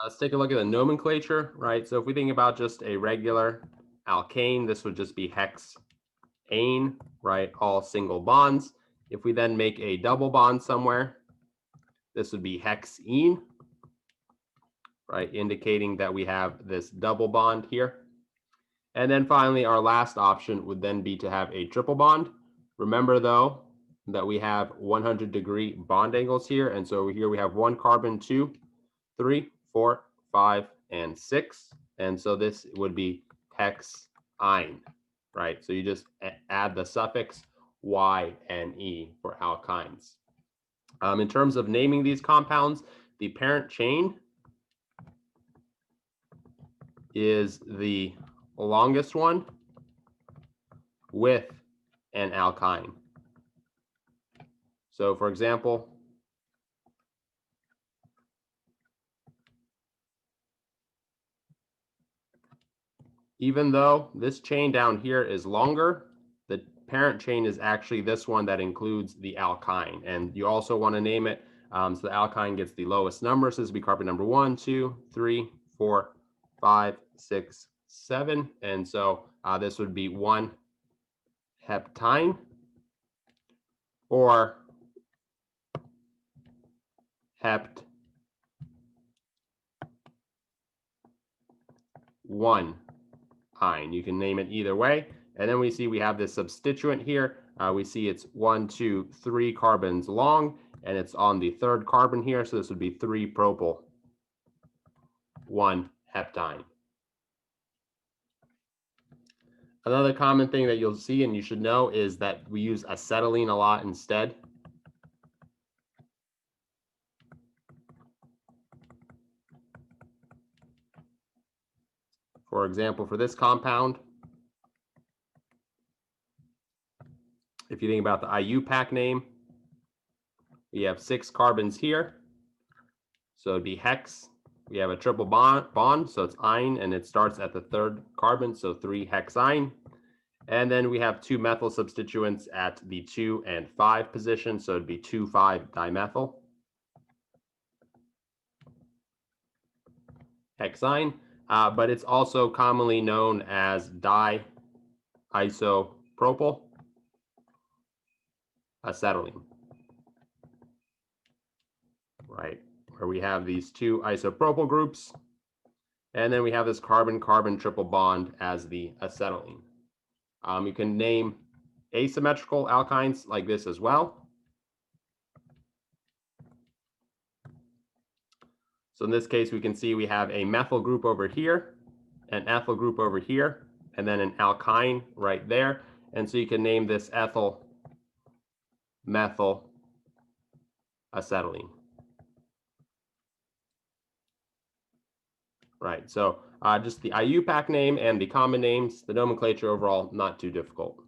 Let's take a look at the nomenclature, right? So if we think about just a regular alkane, this would just be hexane, right? All single bonds. If we then make a double bond somewhere, this would be hexene, right? Indicating that we have this double bond here. And then finally, our last option would then be to have a triple bond. Remember though, that we have 100-degree bond angles here. And so here we have 1 carbon, 2, 3, 4, 5, and 6. And so this would be hexine, right? So you just add the suffix y and e for alkynes. In terms of naming these compounds, the parent chain is the longest one with an alkyne. So for example, even though this chain down here is longer, the parent chain is actually this one that includes the alkyne. And you also want to name it so the alkyne gets the lowest number. So this would be carbon number 1, 2, 3, 4, 5, 6, 7. And so this would be 1-heptyne or hept1. You can name it either way. And then we see we have this substituent here. We see it's 1, 2, 3 carbons long, and it's on the 3rd carbon here. So this would be 3-propyl 1-heptyne. Another common thing that you'll see and you should know is that we use acetylene a lot instead. For example, for this compound, if you think about the IUPAC name, we have 6 carbons here. So it'd be hex. We have a triple bond, so it's ine, and it starts at the 3rd carbon, so 3-hexyne. And then we have 2 methyl substituents at the 2 and 5 position, so it'd be 2,5-dimethyl hexyne, but it's also commonly known as di-isopropyl acetylene, right? Where we have these 2 isopropyl groups, and then we have this carbon-carbon triple bond as the acetylene. You can name asymmetrical alkynes like this as well. So in this case, we can see we have a methyl group over here, an ethyl group over here, and then an alkyne right there. And so you can name this ethyl methyl acetylene. Right, so just the IUPAC name and the common names, the nomenclature overall, not too difficult.